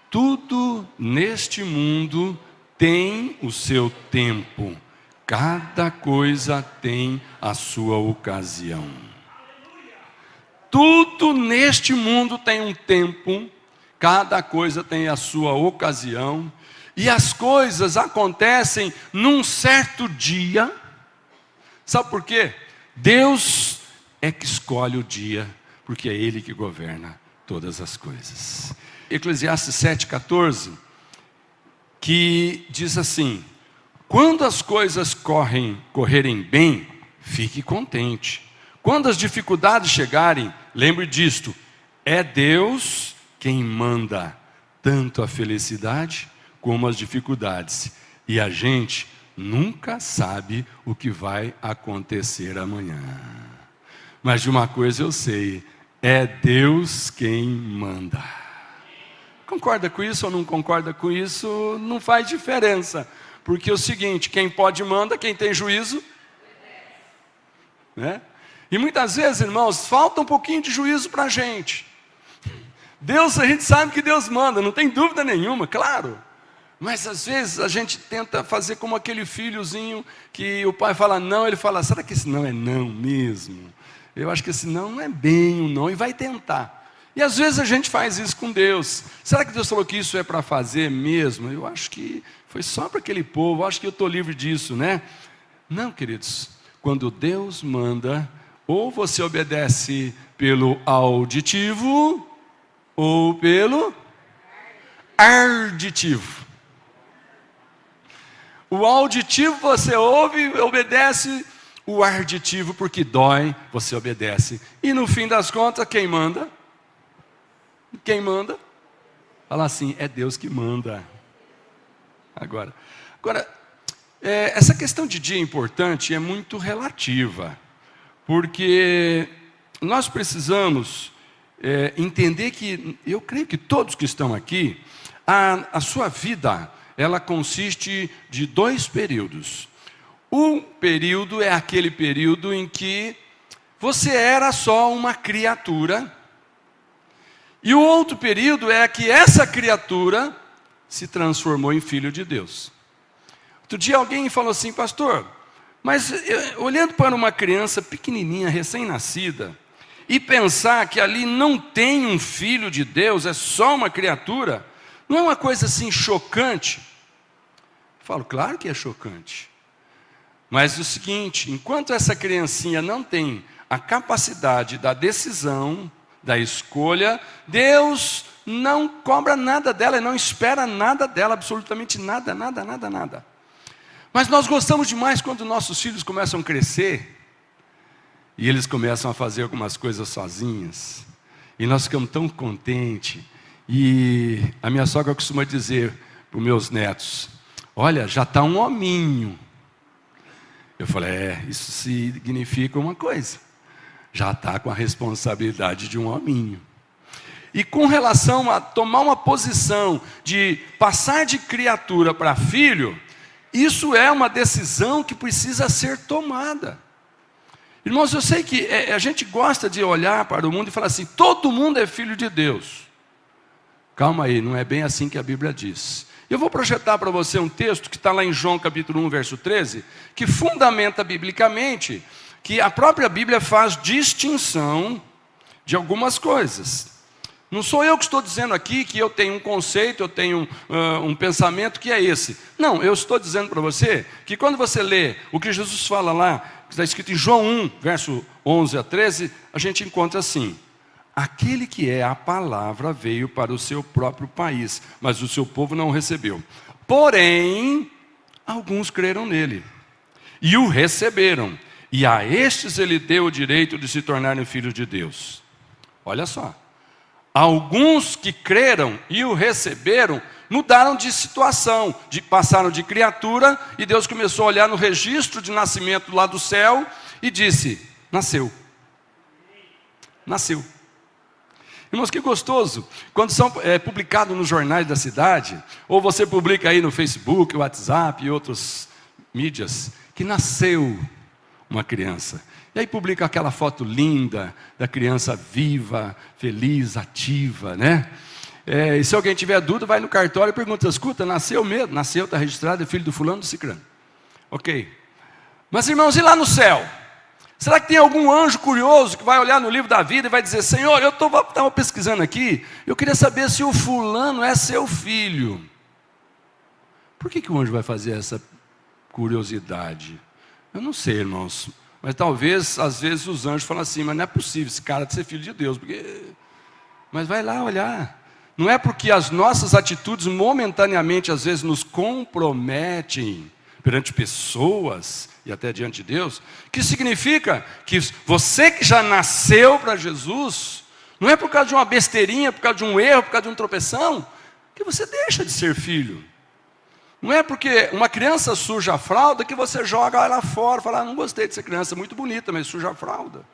Tudo neste mundo tem o seu tempo. Cada coisa tem a sua ocasião. Tudo neste mundo tem um tempo. Cada coisa tem a sua ocasião. E as coisas acontecem num certo dia. Sabe por quê? Deus é que escolhe o dia, porque é Ele que governa todas as coisas. Eclesiastes 7,14, que diz assim: quando as coisas correrem bem, fique contente. Quando as dificuldades chegarem, lembre disto: é Deus quem manda tanto a felicidade como as dificuldades. E a gente nunca sabe o que vai acontecer amanhã. Mas de uma coisa eu sei: é Deus quem manda. Concorda com isso ou não concorda com isso? Não faz diferença. Porque é o seguinte: quem pode manda, quem tem juízo, né? E muitas vezes, irmãos, falta um pouquinho de juízo para a gente. Deus, a gente sabe que Deus manda, não tem dúvida nenhuma, claro. Mas às vezes a gente tenta fazer como aquele filhozinho que o pai fala não, ele fala: será que esse não é não mesmo? Eu acho que esse não é bem um não, e vai tentar. E às vezes a gente faz isso com Deus. Será que Deus falou que isso é para fazer mesmo? Eu acho que foi só para aquele povo, eu acho que eu estou livre disso, né? Não, queridos, quando Deus manda, ou você obedece pelo auditivo, ou pelo arditivo. O auditivo você ouve, obedece. O arditivo, porque dói, você obedece. E no fim das contas, quem manda? Quem manda? Fala assim: é Deus que manda. Agora, essa questão de dia importante é muito relativa. Porque nós precisamos entender que, eu creio que todos que estão aqui, a sua vida, ela consiste de 2 períodos. Um período é aquele período em que você era só uma criatura. E o outro período é que essa criatura se transformou em filho de Deus. Outro dia alguém falou assim: pastor, mas olhando para uma criança pequenininha, recém-nascida, e pensar que ali não tem um filho de Deus, é só uma criatura, não é uma coisa assim chocante? Eu falo: claro que é chocante. Mas é o seguinte: enquanto essa criancinha não tem a capacidade da decisão, da escolha, Deus não cobra nada dela, não espera nada dela, absolutamente nada, nada, nada, nada. Mas nós gostamos demais quando nossos filhos começam a crescer e eles começam a fazer algumas coisas sozinhos, e nós ficamos tão contentes. E a minha sogra costuma dizer para os meus netos: olha, já está um hominho. Eu falei: isso significa uma coisa, já está com a responsabilidade de um hominho. E com relação a tomar uma posição de passar de criatura para filho, isso é uma decisão que precisa ser tomada. Irmãos, eu sei que a gente gosta de olhar para o mundo e falar assim: todo mundo é filho de Deus. Calma aí, não é bem assim que a Bíblia diz. Eu vou projetar para você um texto que está lá em João capítulo 1, verso 13, que fundamenta biblicamente que a própria Bíblia faz distinção de algumas coisas. Não sou eu que estou dizendo aqui que eu tenho um conceito, eu tenho um pensamento que é esse. Não, eu estou dizendo para você que quando você lê o que Jesus fala lá, que está escrito em João 1, verso 11 a 13, a gente encontra assim: aquele que é a palavra veio para o seu próprio país, mas o seu povo não o recebeu. Porém, alguns creram nele e o receberam. E a estes ele deu o direito de se tornarem filhos de Deus. Olha só. Alguns que creram e o receberam mudaram de situação, passaram de criatura, e Deus começou a olhar no registro de nascimento lá do céu e disse: nasceu. Nasceu. Irmãos, que gostoso, quando são publicados nos jornais da cidade, ou você publica aí no Facebook, WhatsApp e outras mídias, que nasceu uma criança. E aí publica aquela foto linda da criança viva, feliz, ativa, né? E se alguém tiver dúvida, vai no cartório e pergunta, escuta, nasceu mesmo? Nasceu, está registrado, é filho do fulano, do cicrano. Ok. Mas irmãos, e lá no céu? Será que tem algum anjo curioso que vai olhar no livro da vida e vai dizer, Senhor, eu estava pesquisando aqui, eu queria saber se o fulano é seu filho. Por que o anjo vai fazer essa curiosidade? Eu não sei, irmãos. Mas talvez, às vezes, os anjos falam assim, mas não é possível esse cara de ser filho de Deus. Mas vai lá olhar. Não é porque as nossas atitudes momentaneamente, às vezes, nos comprometem perante pessoas e até diante de Deus, que significa que você que já nasceu para Jesus, não é por causa de uma besteirinha, por causa de um erro, por causa de uma tropeção, que você deixa de ser filho. Não é porque uma criança suja a fralda que você joga ela fora, fala, não gostei dessa criança, muito bonita, mas suja a fralda.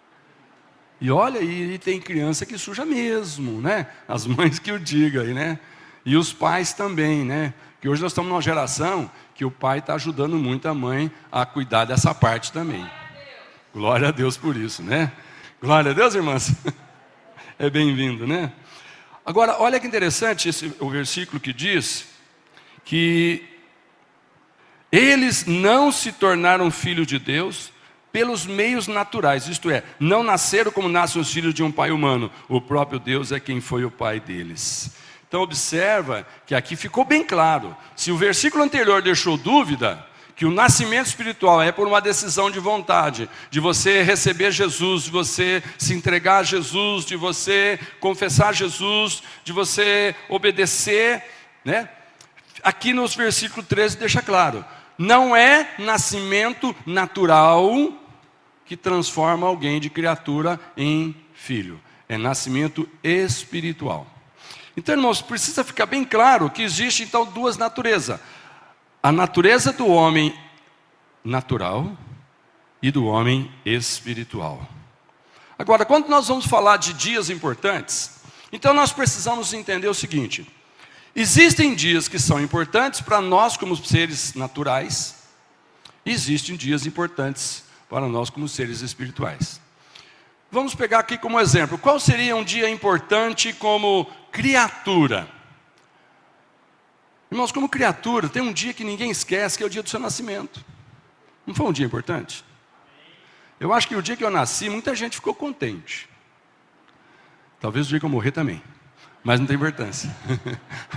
E olha, e tem criança que suja mesmo, né? As mães que o digam aí, né? E os pais também, né? Que hoje nós estamos numa geração que o pai está ajudando muito a mãe a cuidar dessa parte também. Glória a Deus por isso, né? Glória a Deus, irmãs. É bem-vindo, né? Agora, olha que interessante o versículo que diz que eles não se tornaram filhos de Deus pelos meios naturais, isto é, não nasceram como nascem os filhos de um pai humano, o próprio Deus é quem foi o pai deles. Então observa que aqui ficou bem claro, se o versículo anterior deixou dúvida, que o nascimento espiritual é por uma decisão de vontade, de você receber Jesus, de você se entregar a Jesus, de você confessar Jesus, de você obedecer, né? Aqui nos versículos 13 deixa claro, não é nascimento natural que transforma alguém de criatura em filho, é nascimento espiritual. Então, irmãos, precisa ficar bem claro que existe então duas naturezas, a natureza do homem natural e do homem espiritual. Agora, quando nós vamos falar de dias importantes, então nós precisamos entender o seguinte, existem dias que são importantes para nós como seres naturais, e existem dias importantes para nós como seres espirituais. Vamos pegar aqui como exemplo, qual seria um dia importante como criatura? Irmãos, como criatura, tem um dia que ninguém esquece, que é o dia do seu nascimento. Não foi um dia importante? Eu acho que o dia que eu nasci, muita gente ficou contente. Talvez o dia que eu morrer também. Mas não tem importância.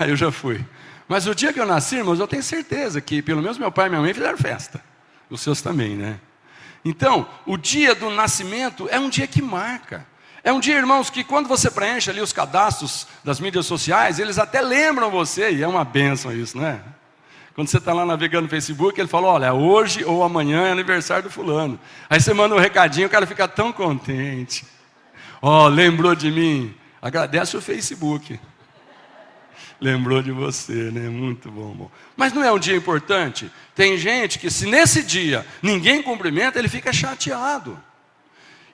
Aí eu já fui. Mas o dia que eu nasci, irmãos, eu tenho certeza que pelo menos meu pai e minha mãe fizeram festa. Os seus também, né? Então, o dia do nascimento é um dia que marca. É um dia, irmãos, que quando você preenche ali os cadastros das mídias sociais, eles até lembram você, e é uma bênção isso, não é? Quando você está lá navegando no Facebook, ele fala, olha, hoje ou amanhã é aniversário do fulano. Aí você manda um recadinho, o cara fica tão contente. Ó, lembrou de mim? Agradece o Facebook. Lembrou de você, né? Muito bom, bom. Mas não é um dia importante? Tem gente que se nesse dia ninguém cumprimenta, ele fica chateado.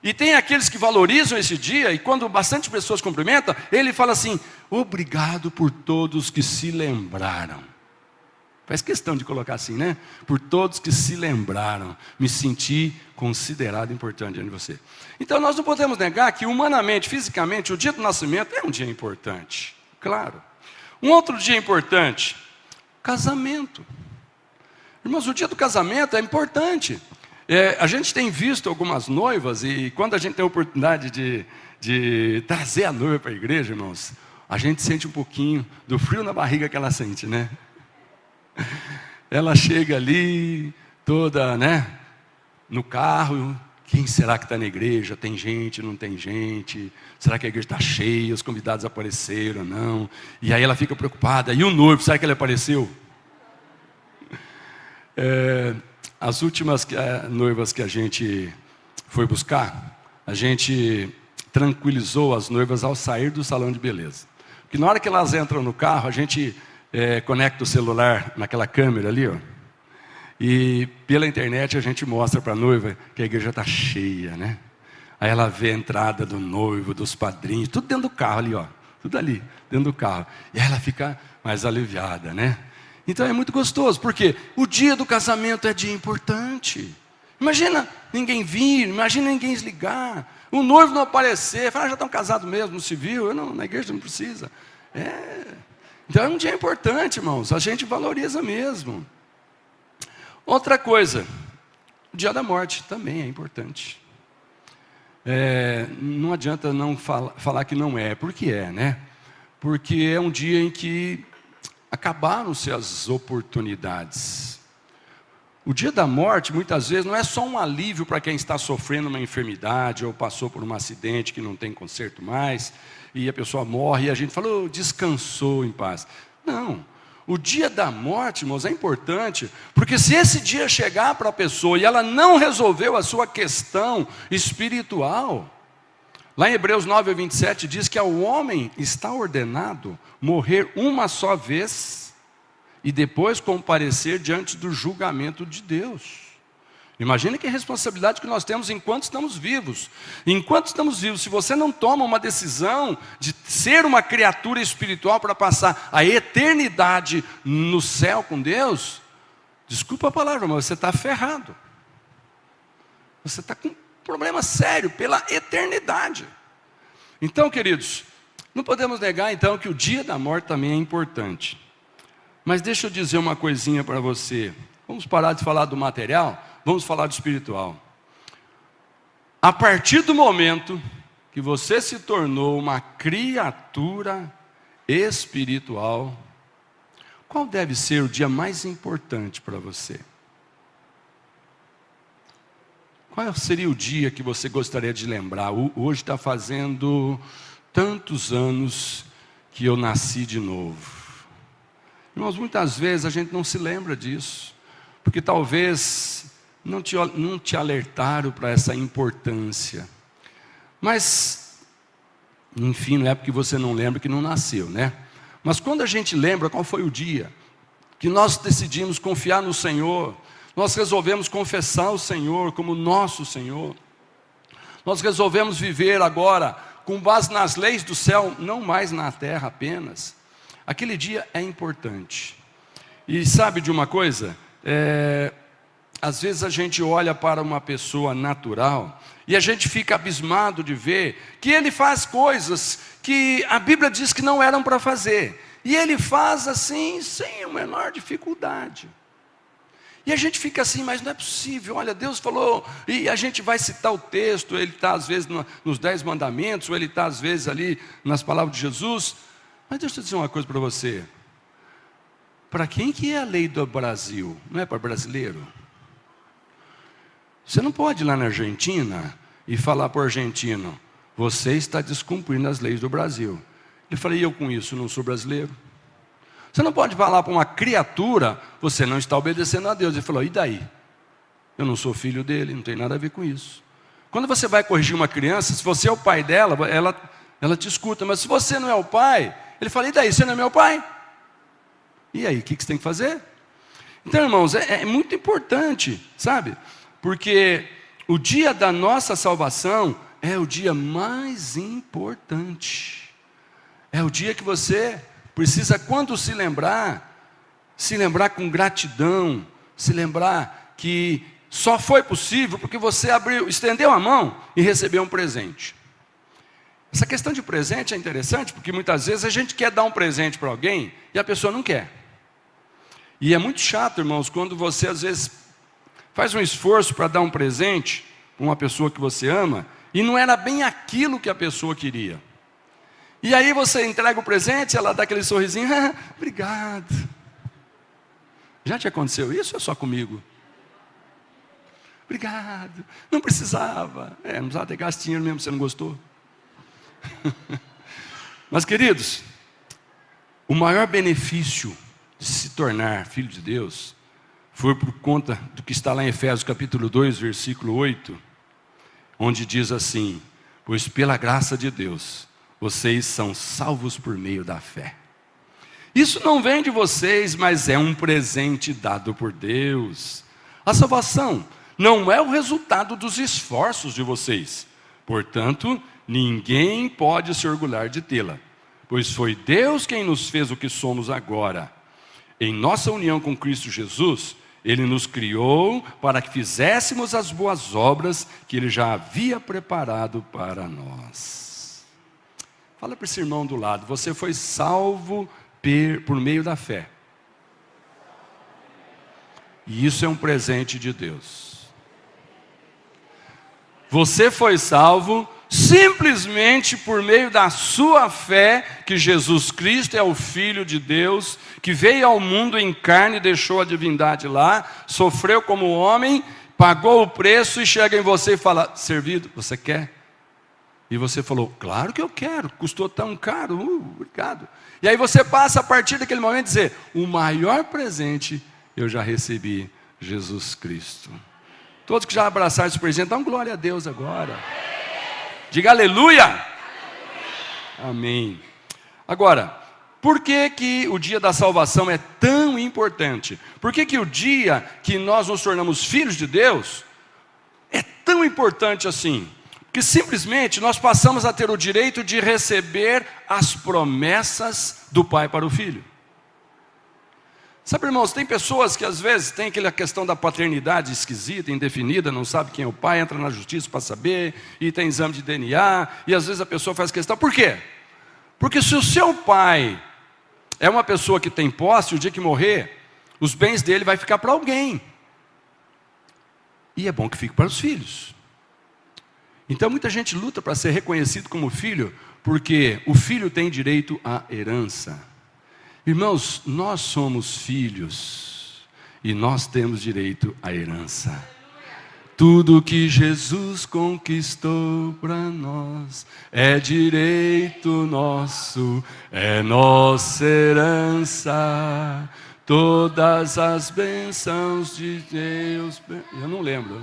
E tem aqueles que valorizam esse dia, e quando bastante pessoas cumprimentam, ele fala assim, obrigado por todos que se lembraram. Faz questão de colocar assim, né? Por todos que se lembraram, me senti considerado importante diante de você. Então nós não podemos negar que humanamente, fisicamente, o dia do nascimento é um dia importante. Claro. Um outro dia importante, casamento. Irmãos, o dia do casamento é importante. A gente tem visto algumas noivas, e quando a gente tem a oportunidade de trazer a noiva para a igreja, irmãos, a gente sente um pouquinho do frio na barriga que ela sente, né? Ela chega ali, toda, né, no carro, quem será que está na igreja? Tem gente, não tem gente? Será que a igreja está cheia? Os convidados apareceram ou não? E aí ela fica preocupada, e o noivo, será que ele apareceu? As últimas noivas que a gente foi buscar, a gente tranquilizou as noivas ao sair do salão de beleza. Porque na hora que elas entram no carro, a gente conecta o celular naquela câmera ali, ó, e pela internet a gente mostra para a noiva que a igreja está cheia, né? Aí ela vê a entrada do noivo, dos padrinhos, tudo dentro do carro ali, ó, tudo ali, dentro do carro. E aí ela fica mais aliviada, né? Então é muito gostoso, porque o dia do casamento é dia importante. Imagina ninguém vir, imagina ninguém desligar, o noivo não aparecer, fala, já estão casados mesmo, no civil, na igreja não precisa. Então é um dia importante, irmãos, a gente valoriza mesmo. Outra coisa, o dia da morte também é importante. Não adianta não falar que não é, porque né? Porque é um dia em que acabaram-se as oportunidades. O dia da morte, muitas vezes, não é só um alívio para quem está sofrendo uma enfermidade ou passou por um acidente que não tem conserto mais, e a pessoa morre e a gente fala, oh, descansou em paz. Não. O dia da morte, irmãos, é importante, porque se esse dia chegar para a pessoa e ela não resolveu a sua questão espiritual, lá em Hebreus 9:27 diz que ao homem está ordenado morrer uma só vez e depois comparecer diante do julgamento de Deus. Imagine que responsabilidade que nós temos enquanto estamos vivos. Enquanto estamos vivos, se você não toma uma decisão de ser uma criatura espiritual para passar a eternidade no céu com Deus, desculpa a palavra, mas você está ferrado. Você está com um problema sério pela eternidade. Então, queridos, não podemos negar então que o dia da morte também é importante. Mas deixa eu dizer uma coisinha para você. Vamos parar de falar do material, vamos falar do espiritual. A partir do momento que você se tornou uma criatura espiritual, qual deve ser o dia mais importante para você? Qual seria o dia que você gostaria de lembrar? Hoje está fazendo tantos anos que eu nasci de novo. Irmãos, muitas vezes a gente não se lembra disso, porque talvez não te alertaram para essa importância. Mas, enfim, não é porque você não lembra que não nasceu, né? Mas quando a gente lembra qual foi o dia que nós decidimos confiar no Senhor, nós resolvemos confessar o Senhor como nosso Senhor, nós resolvemos viver agora com base nas leis do céu, não mais na terra apenas. Aquele dia é importante. E sabe de uma coisa? Às vezes a gente olha para uma pessoa natural e a gente fica abismado de ver que ele faz coisas que a Bíblia diz que não eram para fazer. E ele faz assim, sem a menor dificuldade. E a gente fica assim, mas não é possível, olha, Deus falou, e a gente vai citar o texto, ele está às vezes nos 10 mandamentos, ou ele está às vezes ali nas palavras de Jesus. Mas deixa eu dizer uma coisa para você. Para quem que é a lei do Brasil? Não é para brasileiro? Você não pode ir lá na Argentina e falar para o argentino, você está descumprindo as leis do Brasil. Ele fala, e eu com isso não sou brasileiro? Você não pode falar para uma criatura, você não está obedecendo a Deus. Ele falou, e daí? Eu não sou filho dele, não tem nada a ver com isso. Quando você vai corrigir uma criança, se você é o pai dela, ela te escuta. Mas se você não é o pai, ele fala, e daí, você não é meu pai? E aí, o que você tem que fazer? Então, irmãos, é muito importante, sabe? Porque o dia da nossa salvação é o dia mais importante. É o dia que você precisa, quando se lembrar com gratidão, se lembrar que só foi possível porque você estendeu a mão e recebeu um presente. Essa questão de presente é interessante, porque muitas vezes a gente quer dar um presente para alguém e a pessoa não quer. E é muito chato, irmãos, quando você às vezes faz um esforço para dar um presente para uma pessoa que você ama e não era bem aquilo que a pessoa queria. E aí você entrega o presente, ela dá aquele sorrisinho, obrigado. Já te aconteceu isso ou é só comigo? Obrigado, não precisava. Não precisava ter gasto dinheiro mesmo, você não gostou? Mas queridos, o maior benefício de se tornar filho de Deus foi por conta do que está lá em Efésios capítulo 2, versículo 8, onde diz assim, pois pela graça de Deus, vocês são salvos por meio da fé. Isso não vem de vocês, mas é um presente dado por Deus. A salvação não é o resultado dos esforços de vocês, portanto, ninguém pode se orgulhar de tê-la, pois foi Deus quem nos fez o que somos agora. Em nossa união com Cristo Jesus, Ele nos criou para que fizéssemos as boas obras que Ele já havia preparado para nós. Fala para esse irmão do lado, você foi salvo por meio da fé. E isso é um presente de Deus. Você foi salvo simplesmente por meio da sua fé, que Jesus Cristo é o Filho de Deus, que veio ao mundo em carne e deixou a divindade lá, sofreu como homem, pagou o preço e chega em você e fala, servido, você quer? E você falou, claro que eu quero, custou tão caro, obrigado. E aí você passa a partir daquele momento a dizer, o maior presente eu já recebi, Jesus Cristo. Todos que já abraçaram esse presente, dão glória a Deus agora. Diga aleluia. Amém. Agora, por que que o dia da salvação é tão importante? Por que que o dia que nós nos tornamos filhos de Deus é tão importante assim? Que simplesmente nós passamos a ter o direito de receber as promessas do Pai para o Filho. Sabe, irmãos, tem pessoas que às vezes tem aquela questão da paternidade esquisita, indefinida, não sabe quem é o pai, entra na justiça para saber, e tem exame de DNA, e às vezes a pessoa faz questão. Por quê? Porque se o seu pai é uma pessoa que tem posse, o dia que morrer, os bens dele vai ficar para alguém. E é bom que fique para os filhos. Então muita gente luta para ser reconhecido como filho, porque o filho tem direito à herança. Irmãos, nós somos filhos e nós temos direito à herança. Tudo que Jesus conquistou para nós é direito nosso, é nossa herança. Todas as bênçãos de Deus, eu não lembro.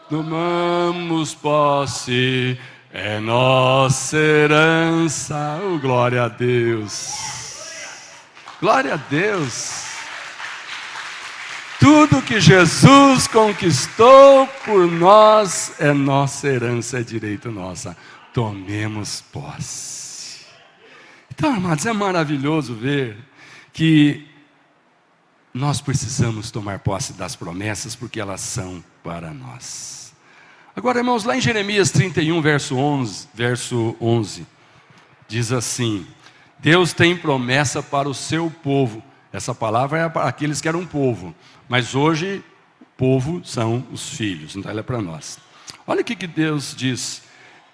Tomamos posse, é nossa herança. Oh, glória a Deus. Glória a Deus. Tudo que Jesus conquistou por nós é nossa herança, é direito nossa. Tomemos posse. Então, amados, é maravilhoso ver que nós precisamos tomar posse das promessas, porque elas são para nós. Agora, irmãos, lá em Jeremias 31, verso 11, diz assim: Deus tem promessa para o seu povo. Essa palavra é para aqueles que eram um povo, mas hoje, povo são os filhos, então ela é para nós. Olha o que Deus diz: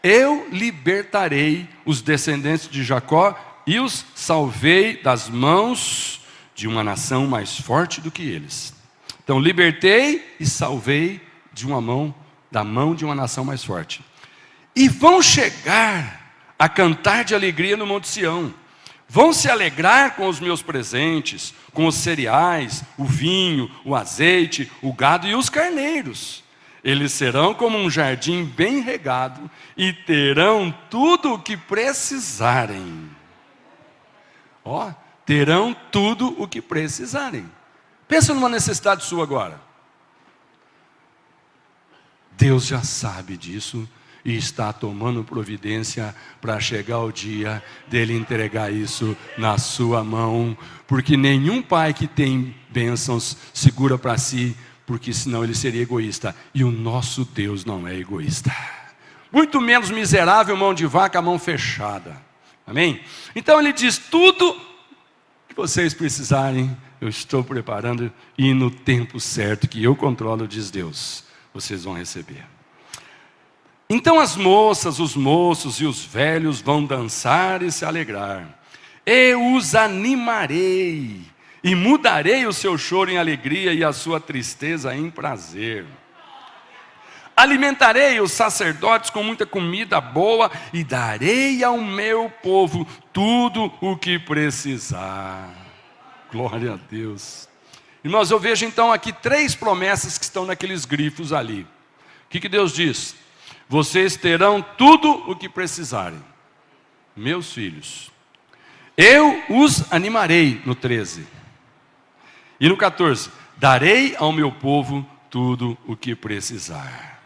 eu libertarei os descendentes de Jacó e os salvei das mãos de uma nação mais forte do que eles. Então, libertei e salvei da mão de uma nação mais forte. E vão chegar a cantar de alegria no Monte Sião. Vão se alegrar com os meus presentes, com os cereais, o vinho, o azeite, o gado e os carneiros. Eles serão como um jardim bem regado e terão tudo o que precisarem. Terão tudo o que precisarem. Pensa numa necessidade sua agora. Deus já sabe disso e está tomando providência para chegar o dia dele entregar isso na sua mão, porque nenhum pai que tem bênçãos segura para si, porque senão ele seria egoísta, e o nosso Deus não é egoísta, muito menos miserável, mão de vaca, mão fechada, amém? Então ele diz, tudo que vocês precisarem, eu estou preparando, e no tempo certo que eu controlo, diz Deus, vocês vão receber. Então as moças, os moços e os velhos vão dançar e se alegrar. Eu os animarei e mudarei o seu choro em alegria e a sua tristeza em prazer. Alimentarei os sacerdotes com muita comida boa e darei ao meu povo tudo o que precisar. Glória a Deus. Irmãos, eu vejo então aqui 3 promessas que estão naqueles grifos ali. O que Deus diz? Vocês terão tudo o que precisarem, meus filhos. Eu os animarei, no 13. E no 14, darei ao meu povo tudo o que precisar.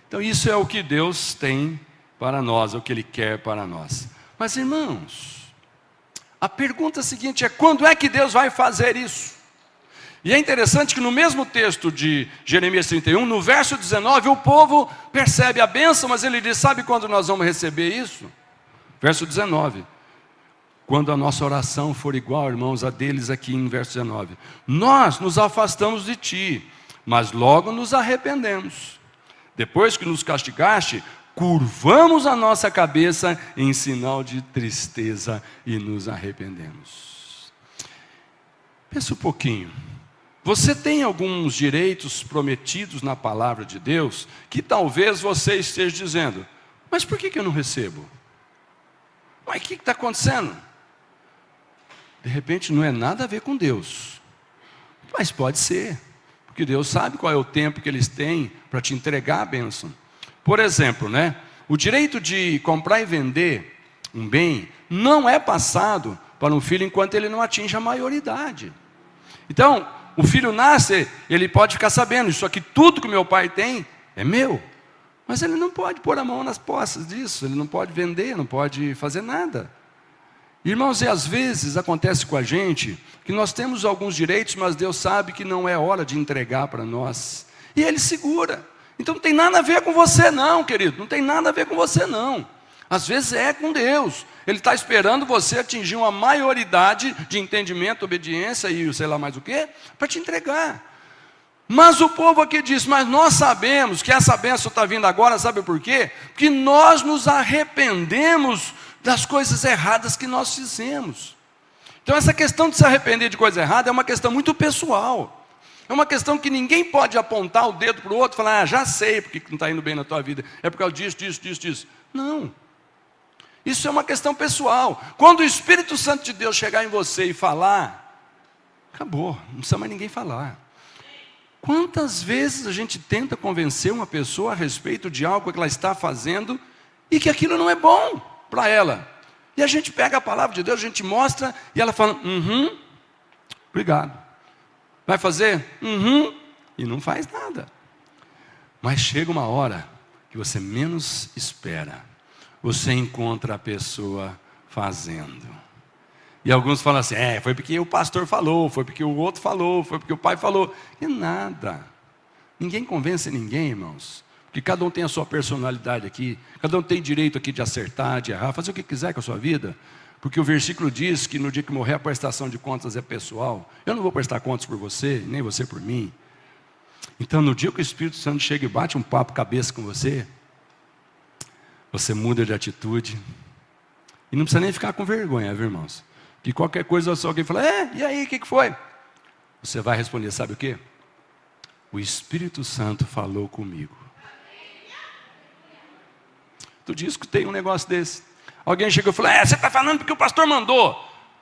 Então isso é o que Deus tem para nós, é o que Ele quer para nós. Mas irmãos, a pergunta seguinte é, quando é que Deus vai fazer isso? E é interessante que no mesmo texto de Jeremias 31, no verso 19, o povo percebe a bênção, mas ele diz, sabe quando nós vamos receber isso? Verso 19. Quando a nossa oração for igual, irmãos, a deles aqui em verso 19. Nós nos afastamos de ti, mas logo nos arrependemos. Depois que nos castigaste, curvamos a nossa cabeça em sinal de tristeza e nos arrependemos. Pensa um pouquinho. Você tem alguns direitos prometidos na palavra de Deus que talvez você esteja dizendo, mas por que eu não recebo? Mas o que está acontecendo? De repente não é nada a ver com Deus, mas pode ser, porque Deus sabe qual é o tempo que eles têm para te entregar a bênção. Por exemplo, o direito de comprar e vender um bem não é passado para um filho enquanto ele não atinge a maioridade. Então, o filho nasce, ele pode ficar sabendo, isso aqui tudo que meu pai tem é meu. Mas ele não pode pôr a mão nas posses disso, ele não pode vender, não pode fazer nada. Irmãos, e às vezes acontece com a gente que nós temos alguns direitos, mas Deus sabe que não é hora de entregar para nós. E Ele segura. Então não tem nada a ver com você não, querido, não tem nada a ver com você não. Às vezes é com Deus. Ele está esperando você atingir uma maioridade de entendimento, obediência e sei lá mais o que, para te entregar. Mas o povo aqui diz, mas nós sabemos que essa bênção está vindo agora, sabe por quê? Porque nós nos arrependemos das coisas erradas que nós fizemos. Então essa questão de se arrepender de coisa errada é uma questão muito pessoal. É uma questão que ninguém pode apontar o dedo para o outro e falar, já sei porque não está indo bem na tua vida. É por causa disso. Não. Isso é uma questão pessoal. Quando o Espírito Santo de Deus chegar em você e falar, acabou, não precisa mais ninguém falar. Quantas vezes a gente tenta convencer uma pessoa a respeito de algo que ela está fazendo e que aquilo não é bom para ela? E a gente pega a palavra de Deus, a gente mostra e ela fala, obrigado. Vai fazer? E não faz nada. Mas chega uma hora que você menos espera, você encontra a pessoa fazendo. E alguns falam assim, foi porque o pastor falou, foi porque o outro falou, foi porque o pai falou. E nada. Ninguém convence ninguém, irmãos. Porque cada um tem a sua personalidade aqui, cada um tem direito aqui de acertar, de errar, fazer o que quiser com a sua vida. Porque o versículo diz que no dia que morrer a prestação de contas é pessoal. Eu não vou prestar contas por você, nem você por mim. Então no dia que o Espírito Santo chega e bate um papo cabeça com você, você muda de atitude. E não precisa nem ficar com vergonha, viu, irmãos? Que qualquer coisa, se alguém falar, e aí, o que foi? Você vai responder, sabe o quê? O Espírito Santo falou comigo. Tu disse que tem um negócio desse. Alguém chegou e falou, você está falando porque o pastor mandou.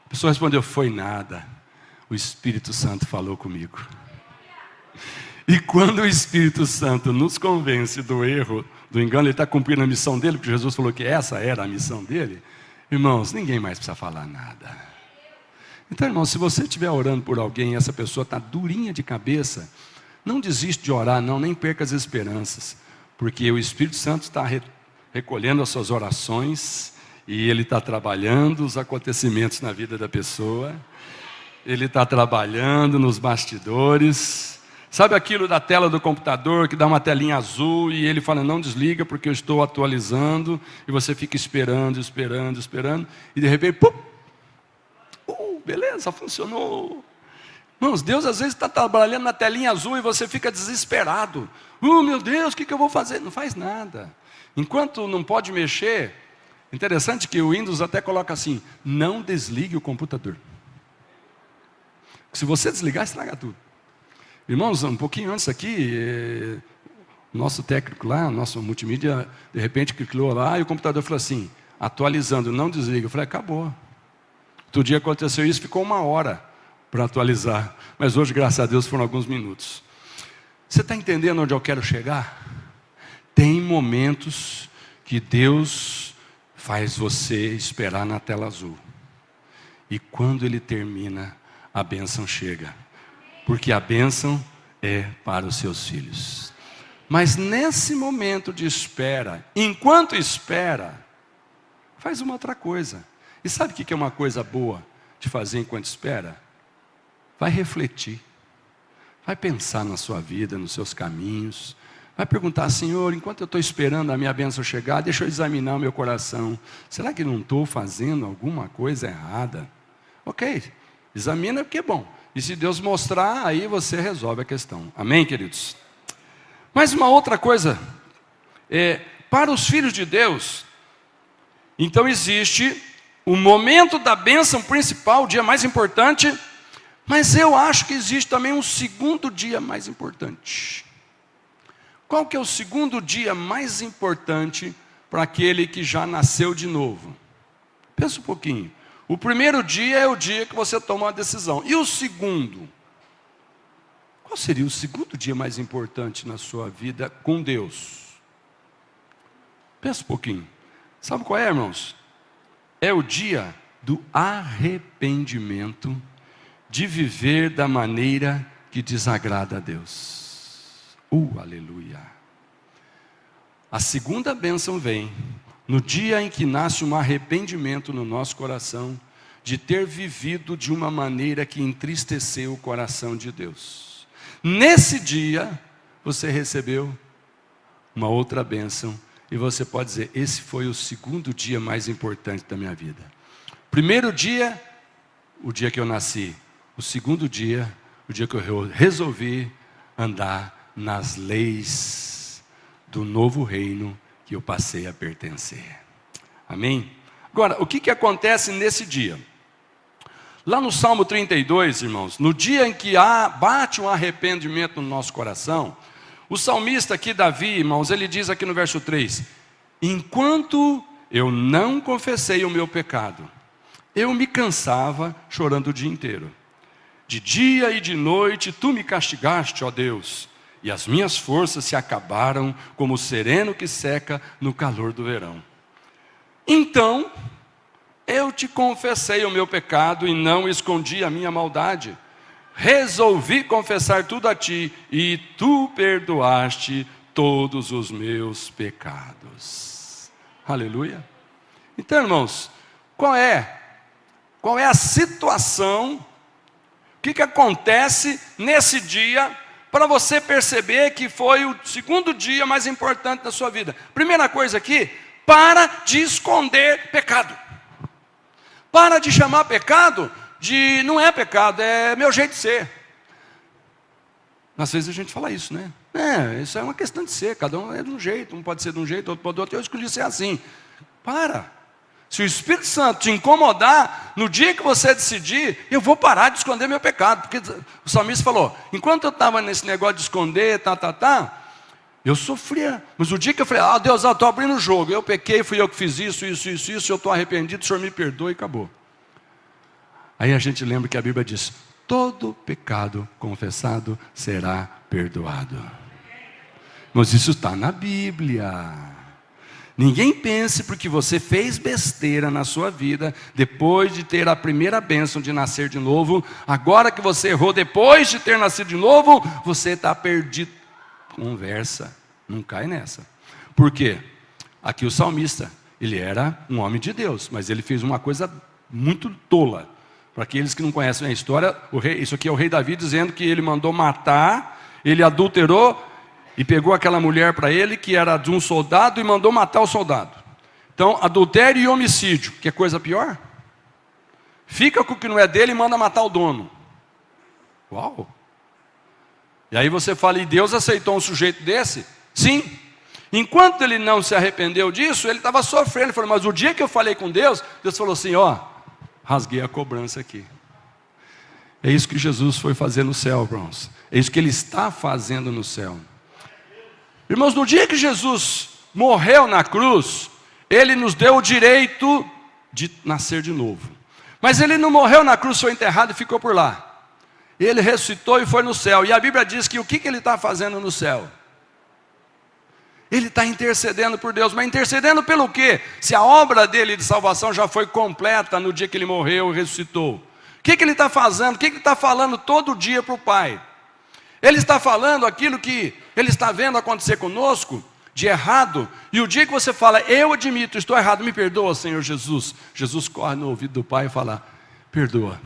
A pessoa respondeu, foi nada. O Espírito Santo falou comigo. E quando o Espírito Santo nos convence do erro, do engano, ele está cumprindo a missão dele, porque Jesus falou que essa era a missão dele. Irmãos, ninguém mais precisa falar nada. Então, irmãos, se você estiver orando por alguém e essa pessoa está durinha de cabeça, não desiste de orar, não, nem perca as esperanças. Porque o Espírito Santo está recolhendo as suas orações e ele está trabalhando os acontecimentos na vida da pessoa. Ele está trabalhando nos bastidores. Sabe aquilo da tela do computador que dá uma telinha azul e ele fala, não desliga porque eu estou atualizando, e você fica esperando, e de repente, pum, beleza, funcionou. Irmãos, Deus às vezes está trabalhando na telinha azul e você fica desesperado. Meu Deus, o que eu vou fazer? Não faz nada. Enquanto não pode mexer, interessante que o Windows até coloca assim, não desligue o computador. Se você desligar, estraga tudo. Irmãos, um pouquinho antes aqui, nosso técnico lá, nosso multimídia, de repente clicou lá e o computador falou assim, atualizando, não desliga. Eu falei, acabou. Outro dia aconteceu isso, ficou 1 hora para atualizar. Mas hoje, graças a Deus, foram alguns minutos. Você está entendendo onde eu quero chegar? Tem momentos que Deus faz você esperar na tela azul. E quando Ele termina, a bênção chega. Porque a bênção é para os seus filhos. Mas nesse momento de espera, enquanto espera, faz uma outra coisa. E sabe o que é uma coisa boa de fazer enquanto espera? Vai refletir. Vai pensar na sua vida, nos seus caminhos. Vai perguntar: Senhor, enquanto eu estou esperando a minha bênção chegar, deixa eu examinar o meu coração. Será que não estou fazendo alguma coisa errada? Ok, examina porque é bom. E se Deus mostrar, aí você resolve a questão. Amém, queridos? Mas uma outra coisa, para os filhos de Deus, então existe o momento da bênção principal, o dia mais importante, mas eu acho que existe também um segundo dia mais importante. Qual que é o segundo dia mais importante para aquele que já nasceu de novo? Pensa um pouquinho. O primeiro dia é o dia que você toma uma decisão. E o segundo? Qual seria o segundo dia mais importante na sua vida com Deus? Pensa um pouquinho. Sabe qual é, irmãos? É o dia do arrependimento de viver da maneira que desagrada a Deus. Aleluia. A segunda bênção vem no dia em que nasce um arrependimento no nosso coração de ter vivido de uma maneira que entristeceu o coração de Deus. Nesse dia, você recebeu uma outra bênção e você pode dizer: esse foi o segundo dia mais importante da minha vida. Primeiro dia, o dia que eu nasci. O segundo dia, o dia que eu resolvi andar nas leis do novo reino que eu passei a pertencer. Amém? Agora, o que acontece nesse dia? Lá no Salmo 32, irmãos, no dia em que bate um arrependimento no nosso coração, o salmista aqui, Davi, irmãos, ele diz aqui no verso 3: enquanto eu não confessei o meu pecado, eu me cansava chorando o dia inteiro. De dia e de noite tu me castigaste, ó Deus, e as minhas forças se acabaram como o sereno que seca no calor do verão. Então eu te confessei o meu pecado e não escondi a minha maldade. Resolvi confessar tudo a ti e tu perdoaste todos os meus pecados. Aleluia. Então, irmãos, qual é a situação, o que acontece nesse dia para você perceber que foi o segundo dia mais importante da sua vida? Primeira coisa aqui: para de esconder pecado. Para de chamar pecado de não é pecado, é meu jeito de ser. Às vezes a gente fala isso, né? Isso é uma questão de ser, cada um é de um jeito, um pode ser de um jeito, outro pode do outro. Eu escolhi ser assim. Para. Se o Espírito Santo te incomodar, no dia que você decidir, eu vou parar de esconder meu pecado. Porque o salmista falou: enquanto eu estava nesse negócio de esconder, eu sofria. Mas o dia que eu falei: Deus, eu estou abrindo o jogo, eu pequei, fui eu que fiz isso, eu estou arrependido, o Senhor me perdoa, e acabou. Aí a gente lembra que a Bíblia diz: todo pecado confessado será perdoado. Mas isso está na Bíblia. Ninguém pense porque você fez besteira na sua vida, depois de ter a primeira bênção de nascer de novo, agora que você errou depois de ter nascido de novo, você está perdido. Conversa, não cai nessa. Por quê? Aqui o salmista, ele era um homem de Deus, mas ele fez uma coisa muito tola. Para aqueles que não conhecem a história, isso aqui é o rei Davi dizendo que ele mandou matar, ele adulterou, e pegou aquela mulher para ele, que era de um soldado, e mandou matar o soldado. Então, adultério e homicídio, que é coisa pior? Fica com o que não é dele e manda matar o dono. Uau! E aí você fala: e Deus aceitou um sujeito desse? Sim. Enquanto ele não se arrependeu disso, ele estava sofrendo. Ele falou: mas o dia que eu falei com Deus, Deus falou assim: rasguei a cobrança aqui. É isso que Jesus foi fazer no céu, irmãos. É isso que Ele está fazendo no céu. Irmãos, no dia que Jesus morreu na cruz, Ele nos deu o direito de nascer de novo. Mas Ele não morreu na cruz, foi enterrado e ficou por lá. Ele ressuscitou e foi no céu. E a Bíblia diz que o que Ele está fazendo no céu? Ele está intercedendo por Deus. Mas intercedendo pelo quê? Se a obra dele de salvação já foi completa no dia que Ele morreu e ressuscitou. O que Ele está fazendo? O que Ele está falando todo dia para o Pai? Ele está falando aquilo que Ele está vendo acontecer conosco, de errado. E o dia que você fala: eu admito, estou errado, me perdoa, Senhor Jesus. Jesus corre no ouvido do Pai e fala: perdoa.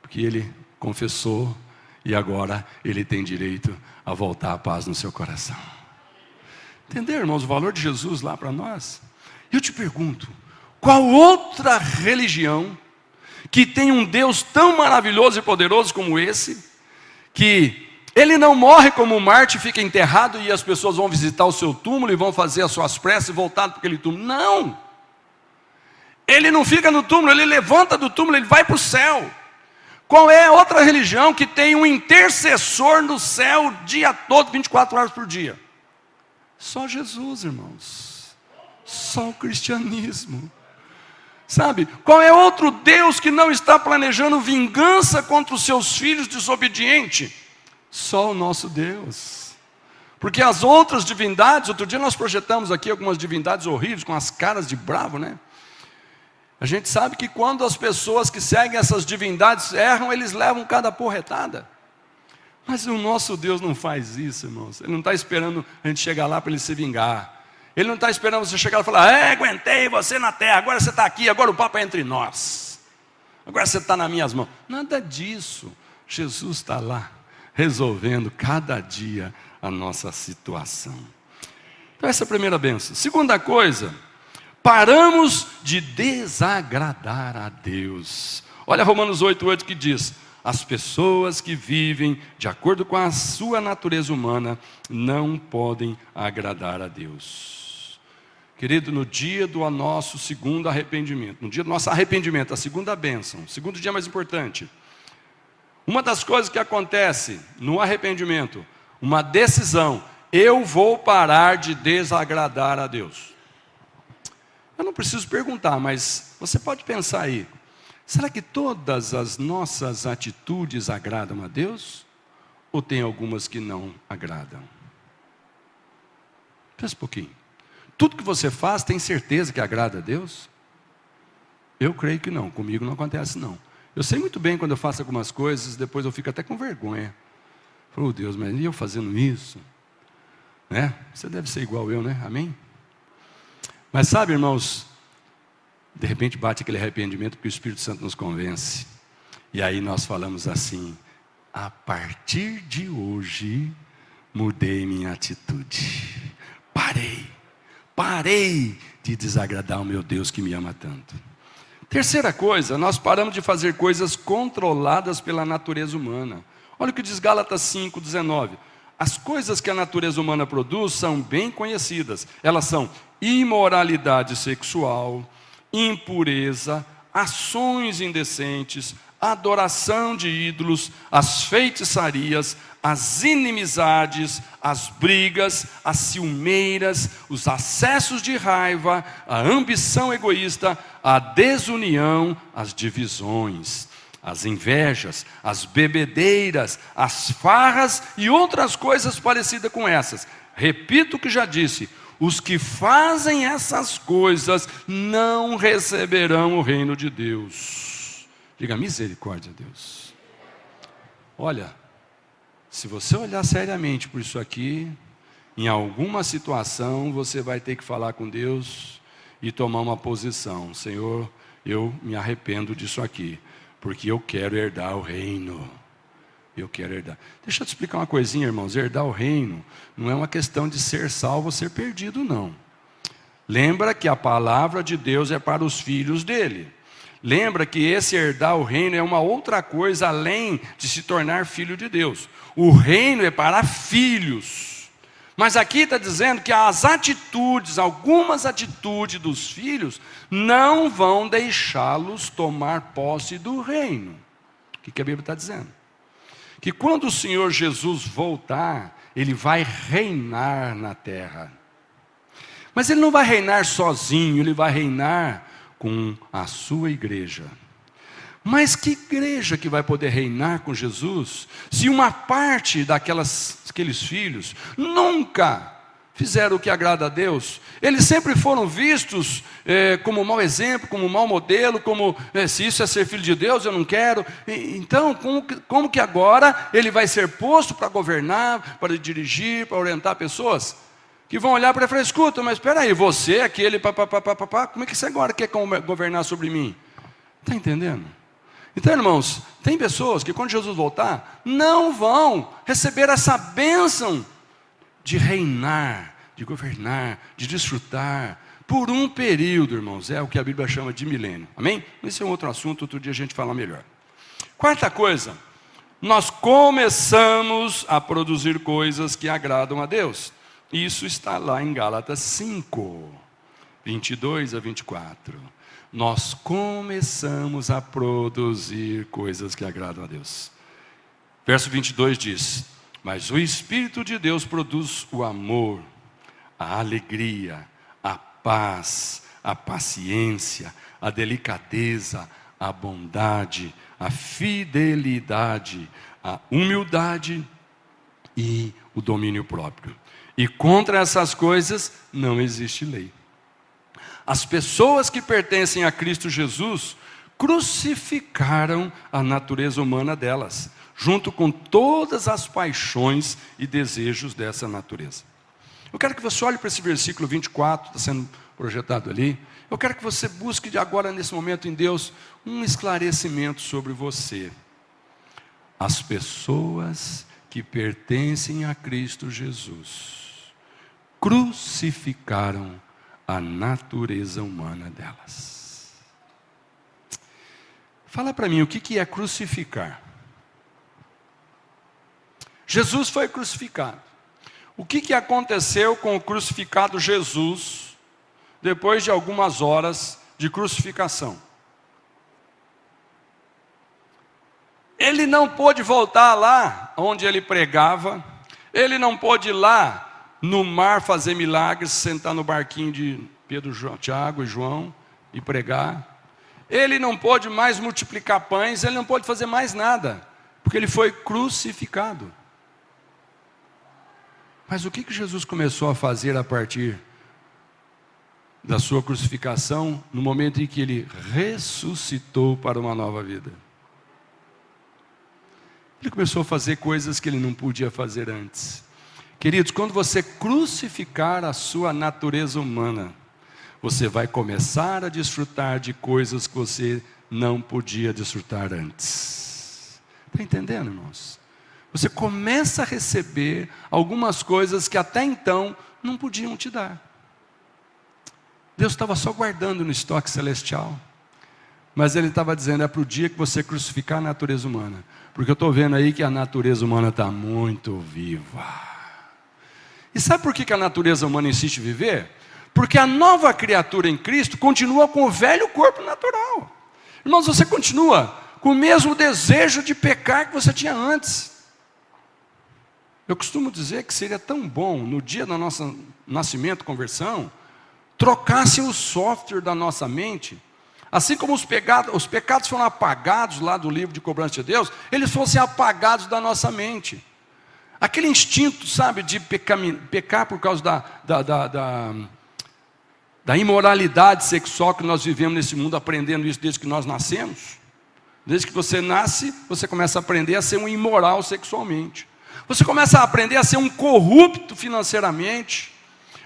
Porque Ele confessou e agora Ele tem direito a voltar à paz no seu coração. Entenderam, irmãos, o valor de Jesus lá para nós? Eu te pergunto, qual outra religião que tem um Deus tão maravilhoso e poderoso como esse, que Ele não morre como Marte, fica enterrado e as pessoas vão visitar o seu túmulo e vão fazer as suas preces voltado para aquele túmulo? Não! Ele não fica no túmulo, Ele levanta do túmulo, Ele vai para o céu. Qual é a outra religião que tem um intercessor no céu o dia todo, 24 horas por dia? Só Jesus, irmãos. Só o cristianismo. Sabe, qual é outro Deus que não está planejando vingança contra os seus filhos desobedientes? Só o nosso Deus. Porque as outras divindades, outro dia nós projetamos aqui algumas divindades horríveis, com as caras de bravo, né? A gente sabe que quando as pessoas que seguem essas divindades erram, eles levam cada porretada. Mas o nosso Deus não faz isso, irmãos. Ele não está esperando a gente chegar lá para Ele se vingar. Ele não está esperando você chegar e falar, aguentei você na terra, agora você está aqui, agora o papo é entre nós. Agora você está nas minhas mãos. Nada disso. Jesus está lá, resolvendo cada dia a nossa situação. Então essa é a primeira bênção. Segunda coisa, paramos de desagradar a Deus. Olha Romanos 8,8 que diz, as pessoas que vivem de acordo com a sua natureza humana não podem agradar a Deus. Querido, no dia do nosso segundo arrependimento, no dia do nosso arrependimento, a segunda bênção, o segundo dia mais importante, uma das coisas que acontece no arrependimento, uma decisão, eu vou parar de desagradar a Deus. Eu não preciso perguntar, mas você pode pensar aí, será que todas as nossas atitudes agradam a Deus? Ou tem algumas que não agradam? Pensa um pouquinho. Tudo que você faz, tem certeza que agrada a Deus? Eu creio que não, comigo não acontece não. Eu sei muito bem quando eu faço algumas coisas, depois eu fico até com vergonha. Falo, Deus, mas e eu fazendo isso? Né? Você deve ser igual eu, né? Amém? Mas sabe, irmãos, de repente bate aquele arrependimento porque o Espírito Santo nos convence. E aí nós falamos assim, a partir de hoje, mudei minha atitude. Parei de desagradar o meu Deus que me ama tanto. Terceira coisa, nós paramos de fazer coisas controladas pela natureza humana. Olha o que diz Gálatas 5,19. As coisas que a natureza humana produz são bem conhecidas. Elas são imoralidade sexual, impureza, ações indecentes, adoração de ídolos, as feitiçarias, as inimizades, as brigas, as ciumeiras, os acessos de raiva, a ambição egoísta, a desunião, as divisões, as invejas, as bebedeiras, as farras e outras coisas parecidas com essas. Repito o que já disse, os que fazem essas coisas não receberão o reino de Deus. Diga misericórdia a Deus. Olha, se você olhar seriamente por isso aqui, em alguma situação você vai ter que falar com Deus e tomar uma posição. Senhor, eu me arrependo disso aqui, porque eu quero herdar o reino. Eu quero herdar. Deixa eu te explicar uma coisinha, irmãos. Herdar o reino não é uma questão de ser salvo ou ser perdido, não. Lembra que a palavra de Deus é para os filhos dele. Lembra que esse herdar o reino é uma outra coisa além de se tornar filho de Deus. O reino é para filhos. Mas aqui está dizendo que as atitudes, algumas atitudes dos filhos, não vão deixá-los tomar posse do reino. O que a Bíblia está dizendo? Que quando o Senhor Jesus voltar, Ele vai reinar na terra. Mas Ele não vai reinar sozinho, Ele vai reinar com a sua igreja. Mas que igreja que vai poder reinar com Jesus, se uma parte daqueles filhos nunca fizeram o que agrada a Deus? Eles sempre foram vistos como mau exemplo, como mau modelo, como se isso é ser filho de Deus, eu não quero. Então, como que agora ele vai ser posto para governar, para dirigir, para orientar pessoas? Que vão olhar para ele e falar, escuta, mas espera aí, você, aquele, como é que você agora quer governar sobre mim? Está entendendo? Então, irmãos, tem pessoas que quando Jesus voltar, não vão receber essa bênção de reinar, de governar, de desfrutar, por um período, irmãos, é o que a Bíblia chama de milênio, amém? Esse é um outro assunto, outro dia a gente fala melhor. Quarta coisa, nós começamos a produzir coisas que agradam a Deus. Isso está lá em Gálatas 5, 22 a 24. Nós começamos a produzir coisas que agradam a Deus. Verso 22 diz: mas o Espírito de Deus produz o amor, a alegria, a paz, a paciência, a delicadeza, a bondade, a fidelidade, a humildade e o domínio próprio. E contra essas coisas não existe lei. As pessoas que pertencem a Cristo Jesus crucificaram a natureza humana delas, junto com todas as paixões e desejos dessa natureza. Eu quero que você olhe para esse versículo 24, está sendo projetado ali. Eu quero que você busque de agora, nesse momento, em Deus, um esclarecimento sobre você. As pessoas que pertencem a Cristo Jesus crucificaram a natureza humana delas. Fala para mim, o que é crucificar? Jesus foi crucificado. O que aconteceu com o crucificado Jesus depois de algumas horas de crucificação? Ele não pôde voltar lá onde ele pregava, ele não pôde ir lá no mar fazer milagres, sentar no barquinho de Pedro, Tiago e João e pregar. Ele não pôde mais multiplicar pães, ele não pôde fazer mais nada, porque ele foi crucificado. Mas o que Jesus começou a fazer a partir da sua crucificação, no momento em que ele ressuscitou para uma nova vida? Ele começou a fazer coisas que ele não podia fazer antes. Queridos, quando você crucificar a sua natureza humana, você vai começar a desfrutar de coisas que você não podia desfrutar antes. Está entendendo, irmãos? Você começa a receber algumas coisas que até então não podiam te dar. Deus estava só guardando no estoque celestial, mas Ele estava dizendo, é para o dia que você crucificar a natureza humana, porque eu estou vendo aí que a natureza humana está muito viva. E sabe por que a natureza humana insiste em viver? Porque a nova criatura em Cristo continua com o velho corpo natural. Irmãos, você continua com o mesmo desejo de pecar que você tinha antes. Eu costumo dizer que seria tão bom, no dia do nosso nascimento, conversão, trocassem o software da nossa mente, assim como os pecados foram apagados lá do livro de cobrança de Deus, eles fossem apagados da nossa mente. Aquele instinto, sabe, de pecar por causa da imoralidade sexual que nós vivemos nesse mundo, aprendendo isso desde que nós nascemos. Desde que você nasce, você começa a aprender a ser um imoral sexualmente. Você começa a aprender a ser um corrupto financeiramente.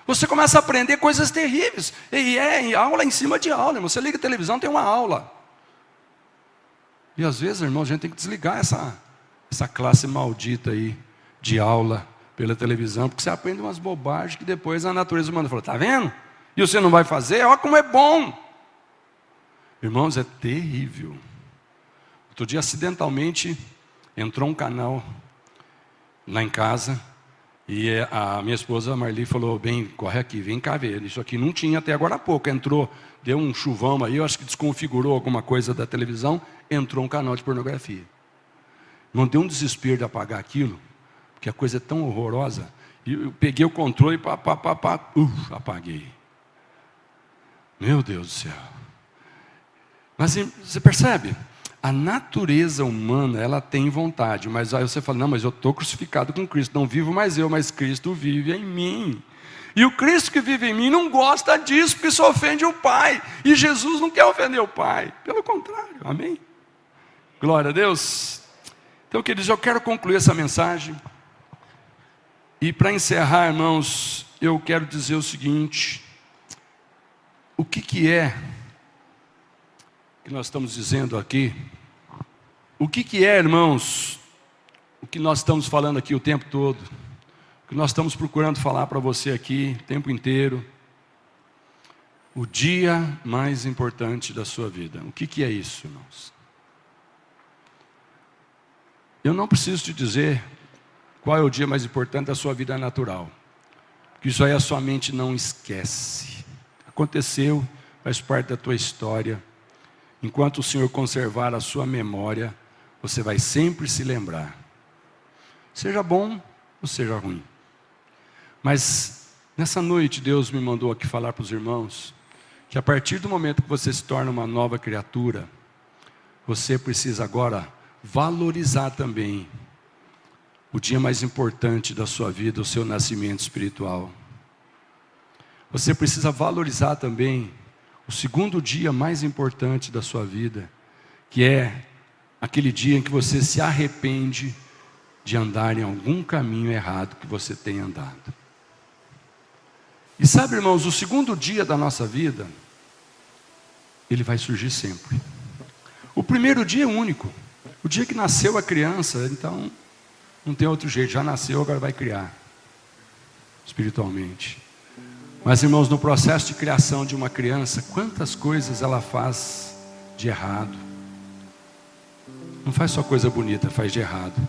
Você começa a aprender coisas terríveis. E é aula em cima de aula, irmão. Você liga a televisão, tem uma aula. E às vezes, irmão, a gente tem que desligar essa classe maldita aí de aula pela televisão, porque você aprende umas bobagens que depois a natureza humana fala, está vendo? E você não vai fazer? Olha como é bom. Irmãos, é terrível. Outro dia, acidentalmente, entrou um canal lá em casa, e a minha esposa Marli falou, bem, corre aqui, vem cá ver, isso aqui não tinha até agora há pouco, entrou, deu um chuvão aí, eu acho que desconfigurou alguma coisa da televisão, entrou um canal de pornografia. Não deu um desespero de apagar aquilo, porque a coisa é tão horrorosa, e eu peguei o controle e apaguei. Meu Deus do céu. Mas você percebe? A natureza humana, ela tem vontade, mas aí você fala, não, mas eu estou crucificado com Cristo, não vivo mais eu, mas Cristo vive em mim. E o Cristo que vive em mim não gosta disso, porque isso ofende o Pai. E Jesus não quer ofender o Pai, pelo contrário, amém? Glória a Deus. Então, queridos, eu quero concluir essa mensagem. E para encerrar, irmãos, eu quero dizer o seguinte, o que é que nós estamos dizendo aqui? O que é, irmãos, o que nós estamos falando aqui o tempo todo? O que nós estamos procurando falar para você aqui o tempo inteiro. O dia mais importante da sua vida. O que é isso, irmãos? Eu não preciso te dizer qual é o dia mais importante da sua vida natural. Porque isso aí a sua mente não esquece. Aconteceu, faz parte da tua história. Enquanto o Senhor conservar a sua memória, você vai sempre se lembrar. Seja bom ou seja ruim. Mas nessa noite Deus me mandou aqui falar para os irmãos que a partir do momento que você se torna uma nova criatura, você precisa agora valorizar também o dia mais importante da sua vida, o seu nascimento espiritual. Você precisa valorizar também o segundo dia mais importante da sua vida, que é aquele dia em que você se arrepende de andar em algum caminho errado que você tenha andado. E sabe, irmãos, o segundo dia da nossa vida, ele vai surgir sempre. O primeiro dia é único. O dia que nasceu a criança, então não tem outro jeito, já nasceu, agora vai criar espiritualmente. Mas, irmãos, no processo de criação de uma criança, quantas coisas ela faz de errado. Não faz só coisa bonita, faz de errado.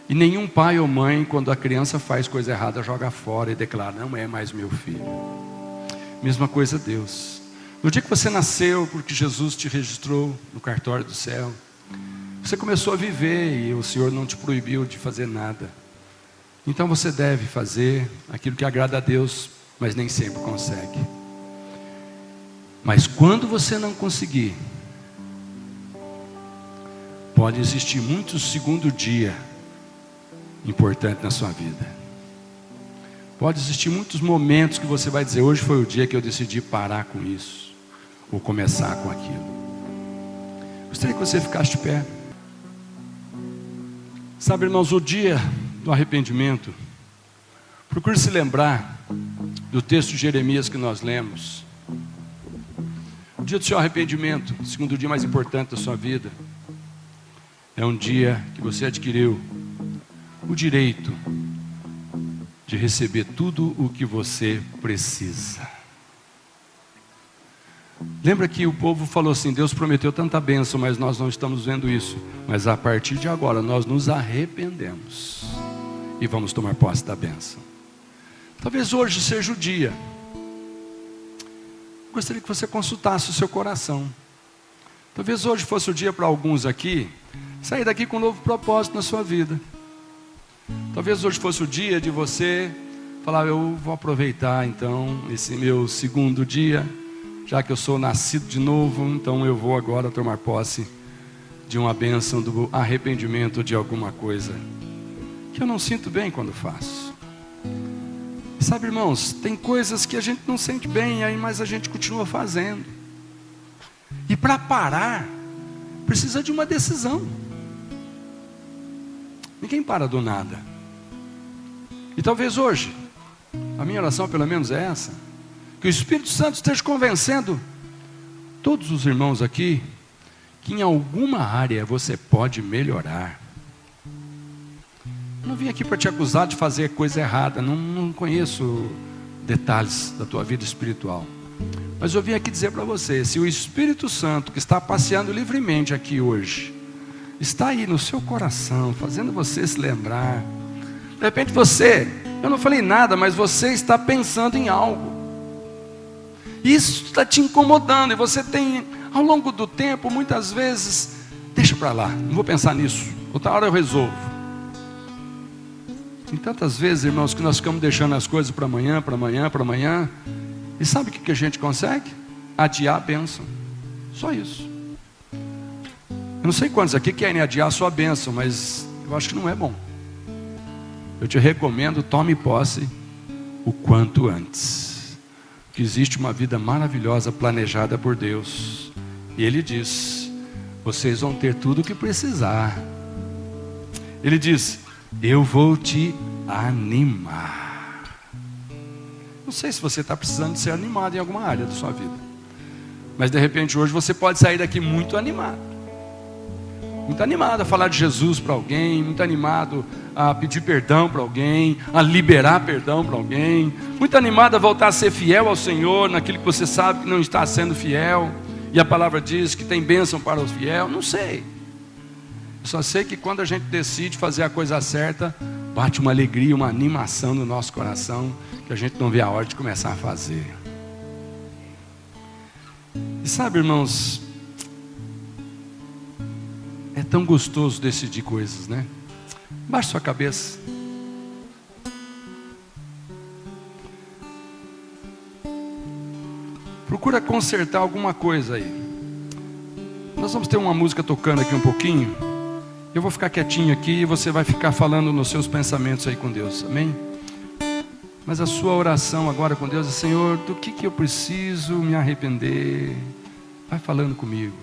E nenhum pai ou mãe, quando a criança faz coisa errada, joga fora e declara, não é mais meu filho. Mesma coisa Deus. No dia que você nasceu, porque Jesus te registrou no cartório do céu, você começou a viver e o Senhor não te proibiu de fazer nada. Então você deve fazer aquilo que agrada a Deus, mas nem sempre consegue. Mas quando você não conseguir, pode existir muitos segundo dia importante na sua vida. Pode existir muitos momentos que você vai dizer, hoje foi o dia que eu decidi parar com isso, ou começar com aquilo. Gostaria que você ficasse de pé. Sabe, irmãos, o dia do arrependimento, procure se lembrar do texto de Jeremias que nós lemos. O dia do seu arrependimento, o segundo dia mais importante da sua vida, é um dia que você adquiriu o direito de receber tudo o que você precisa. Lembra que o povo falou assim, Deus prometeu tanta bênção, mas nós não estamos vendo isso. Mas a partir de agora nós nos arrependemos e vamos tomar posse da bênção. Talvez hoje seja o dia. Gostaria que você consultasse o seu coração. Talvez hoje fosse o dia para alguns aqui sair daqui com um novo propósito na sua vida. Talvez hoje fosse o dia de você falar, eu vou aproveitar então esse meu segundo dia, já que eu sou nascido de novo, então eu vou agora tomar posse de uma bênção do arrependimento de alguma coisa que eu não sinto bem quando faço. E sabe, irmãos, tem coisas que a gente não sente bem, mas a gente continua fazendo. E para parar, precisa de uma decisão. Ninguém para do nada. E talvez hoje, a minha oração pelo menos é essa, que o Espírito Santo esteja convencendo todos os irmãos aqui, que em alguma área você pode melhorar. Eu não vim aqui para te acusar de fazer coisa errada, não conheço detalhes da tua vida espiritual. Mas eu vim aqui dizer para você, se o Espírito Santo que está passeando livremente aqui hoje, está aí no seu coração, fazendo você se lembrar. De repente eu não falei nada, mas você está pensando em algo. Isso está te incomodando, e você tem, ao longo do tempo, muitas vezes, deixa para lá, não vou pensar nisso, outra hora eu resolvo. Tem tantas vezes, irmãos, que nós ficamos deixando as coisas para amanhã, para amanhã, para amanhã. E sabe o que a gente consegue? Adiar a bênção. Só isso. Eu não sei quantos aqui querem adiar a sua bênção, mas eu acho que não é bom. Eu te recomendo, tome posse o quanto antes. Que existe uma vida maravilhosa planejada por Deus. E Ele diz, vocês vão ter tudo o que precisar. Ele diz, eu vou te animar. Não sei se você está precisando de ser animado em alguma área da sua vida. Mas de repente hoje você pode sair daqui muito animado. Muito animado a falar de Jesus para alguém, muito animado a pedir perdão para alguém, a liberar perdão para alguém, muito animado a voltar a ser fiel ao Senhor naquilo que você sabe que não está sendo fiel, e a palavra diz que tem bênção para os fiel. Não sei, eu só sei que quando a gente decide fazer a coisa certa, bate uma alegria, uma animação no nosso coração, que a gente não vê a hora de começar a fazer. E sabe, irmãos, é tão gostoso decidir coisas, né? Baixe sua cabeça. Procura consertar alguma coisa aí. Nós vamos ter uma música tocando aqui um pouquinho. Eu vou ficar quietinho aqui e você vai ficar falando nos seus pensamentos aí com Deus, amém? Mas a sua oração agora com Deus é: Senhor, do que eu preciso me arrepender? Vai falando comigo.